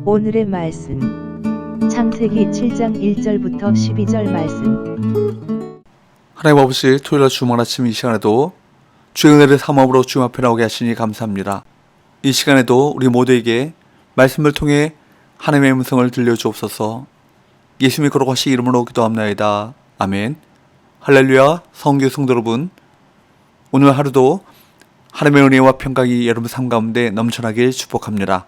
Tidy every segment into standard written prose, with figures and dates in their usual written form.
오늘의 말씀 창세기 7장 1절부터 12절 말씀. 하나님 아버지, 토요일 주말 아침 이 시간에도 주의 은혜를 삼음으로 주님 앞에 나오게 하시니 감사합니다. 이 시간에도 우리 모두에게 말씀을 통해 하나님의 음성을 들려주옵소서. 예수님의 거룩하신 이름으로 기도합나이다. 아멘. 할렐루야. 성교 성도 여러분, 오늘 하루도 하나님의 은혜와 평강이 여러분 삶 가운데 넘쳐나길 축복합니다.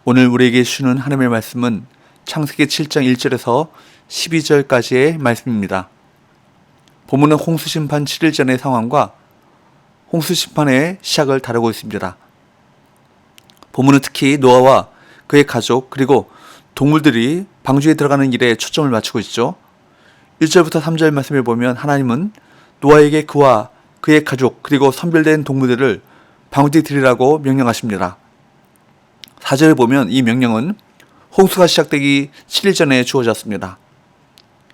오늘 우리에게 주는 하나님의 말씀은 창세기 7장 1절에서 12절까지의 말씀입니다. 본문은 홍수심판 7일 전의 상황과 홍수심판의 시작을 다루고 있습니다. 본문은 특히 노아와 그의 가족 그리고 동물들이 방주에 들어가는 일에 초점을 맞추고 있죠. 1절부터 3절 말씀을 보면 하나님은 노아에게 그와 그의 가족 그리고 선별된 동물들을 방주에 들이라고 명령하십니다. 4절을 보면 이 명령은 홍수가 시작되기 7일 전에 주어졌습니다.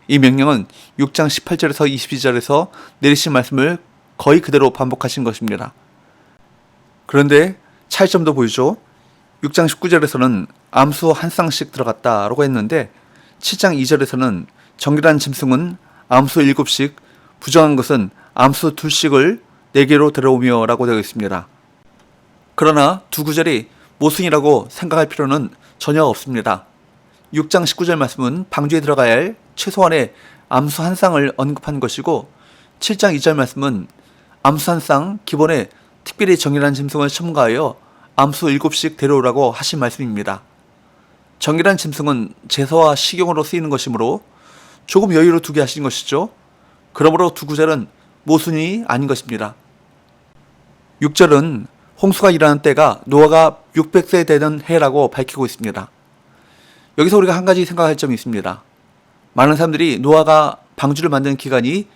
이 명령은 6장 18절에서 22절에서 내리신 말씀을 거의 그대로 반복하신 것입니다. 그런데 차이점도 보이죠. 6장 19절에서는 암수 한 쌍씩 들어갔다라고 했는데 7장 2절에서는 정결한 짐승은 암수 7씩, 부정한 것은 암수 2씩을 4개로 들어오며 라고 되어 있습니다. 그러나 두 구절이 모순이라고 생각할 필요는 전혀 없습니다. 6장 19절 말씀은 방주에 들어가야 할 최소한의 암수 한 쌍을 언급한 것이고 7장 2절 말씀은 암수 한 쌍 기본에 특별히 정결한 짐승을 첨가하여 암수 7씩 데려오라고 하신 말씀입니다. 정결한 짐승은 제사와 식용으로 쓰이는 것이므로 조금 여유를 두게 하신 것이죠. 그러므로 두 구절은 모순이 아닌 것입니다. 6절은 홍수가 일어난 때가 노아가 600세 되던 해라고 밝히고 있습니다. 여기서 우리가 한 가지 생각할 점이 있습니다. 많은 사람들이 노아가 방주를 만드는 기간이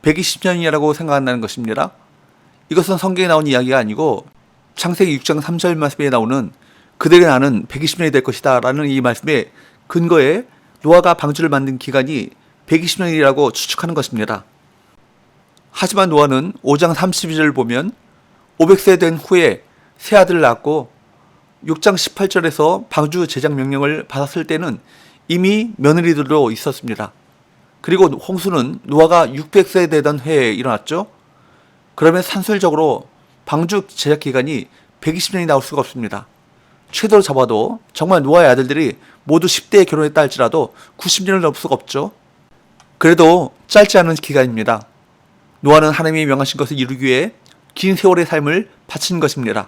120년이라고 생각한다는 것입니다. 이것은 성경에 나온 이야기가 아니고 창세기 6장 3절 말씀에 나오는 그들의 나는 120년이 될 것이다 라는 이 말씀의 근거에 노아가 방주를 만든 기간이 120년이라고 추측하는 것입니다. 하지만 노아는 5장 32절을 보면 500세 된 후에 세 아들을 낳았고 6장 18절에서 방주 제작 명령을 받았을 때는 이미 며느리들도 있었습니다. 그리고 홍수는 노아가 600세 되던 해에 일어났죠. 그러면 산술적으로 방주 제작 기간이 120년이 나올 수가 없습니다. 최대로 잡아도 정말 노아의 아들들이 모두 10대에 결혼했다 할지라도 90년을 넘을 수가 없죠. 그래도 짧지 않은 기간입니다. 노아는 하나님이 명하신 것을 이루기 위해 긴 세월의 삶을 바친 것입니다.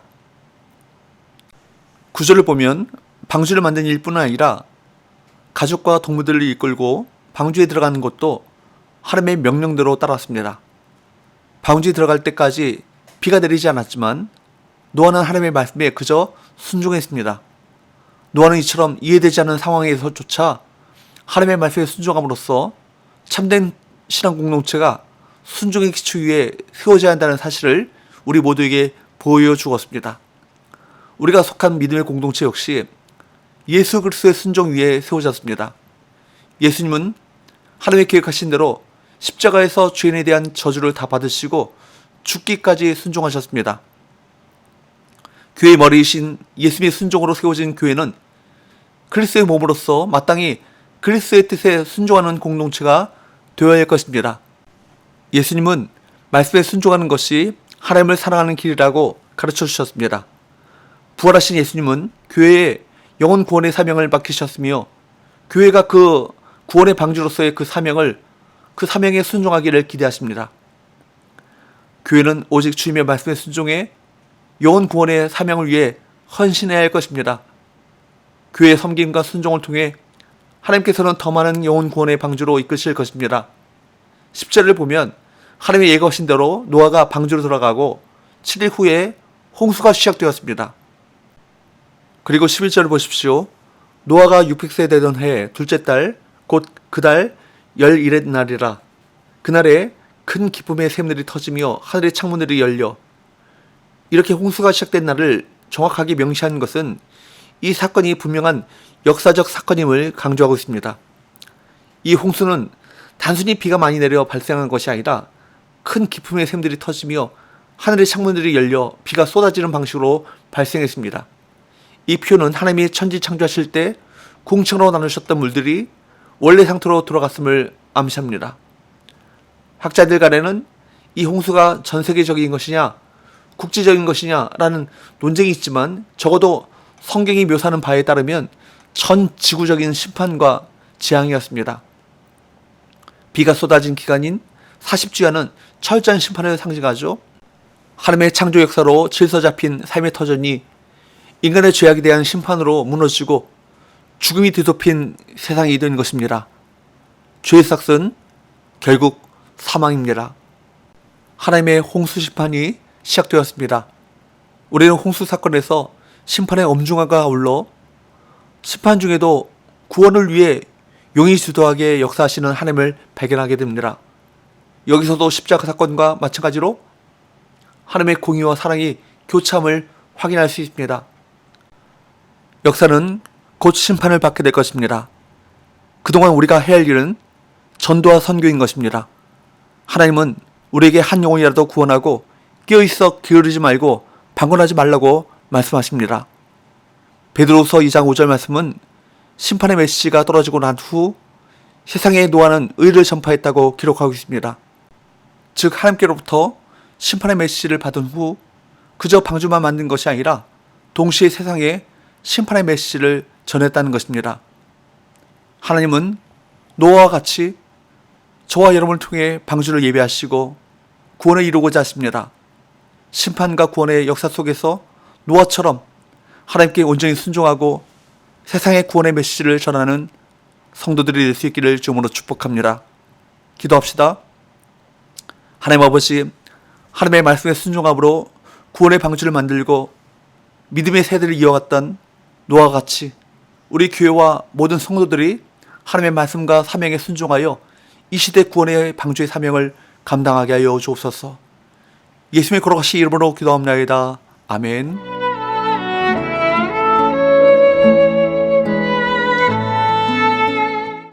구절을 보면 방주를 만든 일뿐 아니라 가족과 동물들을 이끌고 방주에 들어가는 것도 하나님의 명령대로 따랐습니다. 방주에 들어갈 때까지 비가 내리지 않았지만 노아는 하나님의 말씀에 그저 순종했습니다. 노아는 이처럼 이해되지 않는 상황에서조차 하나님의 말씀에 순종함으로써 참된 신앙 공동체가 순종의 기초 위에 세워져야 한다는 사실을 우리 모두에게 보여주었습니다. 우리가 속한 믿음의 공동체 역시 예수 그리스도의 순종 위에 세워졌습니다. 예수님은 하나님의 계획하신 대로 십자가에서 죄인에 대한 저주를 다 받으시고 죽기까지 순종하셨습니다. 교회의 머리이신 예수님의 순종으로 세워진 교회는 그리스도의 몸으로서 마땅히 그리스도의 뜻에 순종하는 공동체가 되어야 할 것입니다. 예수님은 말씀에 순종하는 것이 하나님을 사랑하는 길이라고 가르쳐 주셨습니다. 부활하신 예수님은 교회에 영혼 구원의 사명을 맡기셨으며 교회가 그 구원의 방주로서의 그 사명에 순종하기를 기대하십니다. 교회는 오직 주님의 말씀에 순종해 영혼 구원의 사명을 위해 헌신해야 할 것입니다. 교회의 섬김과 순종을 통해 하나님께서는 더 많은 영혼 구원의 방주로 이끄실 것입니다. 10절을 보면 하나님의 예고하신 대로 노아가 방주로 들어가고 7일 후에 홍수가 시작되었습니다. 그리고 11절을 보십시오. 노아가 600세 되던 해 둘째 달 곧 그달 11의 날이라. 그날에 큰 기쁨의 샘들이 터지며 하늘의 창문들이 열려. 이렇게 홍수가 시작된 날을 정확하게 명시하는 것은 이 사건이 분명한 역사적 사건임을 강조하고 있습니다. 이 홍수는 단순히 비가 많이 내려 발생한 것이 아니라 큰 기쁨의 샘들이 터지며 하늘의 창문들이 열려 비가 쏟아지는 방식으로 발생했습니다. 이 표현은 하나님이 천지 창조하실 때 궁창으로 나누셨던 물들이 원래 상태로 돌아갔음을 암시합니다. 학자들 간에는 이 홍수가 전 세계적인 것이냐 국제적인 것이냐라는 논쟁이 있지만 적어도 성경이 묘사하는 바에 따르면 전 지구적인 심판과 재앙이었습니다. 비가 쏟아진 기간인 40주야는 철저한 심판을 상징하죠. 하나님의 창조 역사로 질서 잡힌 삶의 터전이 인간의 죄악에 대한 심판으로 무너지고 죽음이 뒤덮인 세상이 된 것입니다. 죄의 삭은 결국 사망입니다. 하나님의 홍수 심판이 시작되었습니다. 우리는 홍수 사건에서 심판의 엄중함과 아울러 심판 중에도 구원을 위해 용의주도하게 역사하시는 하나님을 발견하게 됩니다. 여기서도 십자가 사건과 마찬가지로 하나님의 공의와 사랑이 교참을 확인할 수 있습니다. 역사는 곧 심판을 받게 될 것입니다. 그동안 우리가 해야 할 일은 전도와 선교인 것입니다. 하나님은 우리에게 한 영혼이라도 구원하고 깨어있어 게으르지 말고 방관하지 말라고 말씀하십니다. 베드로후서 2장 5절 말씀은 심판의 메시지가 떨어지고 난 후 세상에 노아는 의를 전파했다고 기록하고 있습니다. 즉 하나님께로부터 심판의 메시지를 받은 후 그저 방주만 만든 것이 아니라 동시에 세상에 심판의 메시지를 전했다는 것입니다. 하나님은 노아와 같이 저와 여러분을 통해 방주를 예배하시고 구원을 이루고자 하십니다. 심판과 구원의 역사 속에서 노아처럼 하나님께 온전히 순종하고 세상의 구원의 메시지를 전하는 성도들이 될 수 있기를 주님으로 축복합니다. 기도합시다. 하나님 아버지, 하나님의 말씀에 순종함으로 구원의 방주를 만들고 믿음의 세대를 이어갔던 노아와 같이 우리 교회와 모든 성도들이 하나님의 말씀과 사명에 순종하여 이 시대 구원의 방주의 사명을 감당하게 하여 주옵소서. 예수님의 거룩하신 이름으로 기도합나이다. 아멘.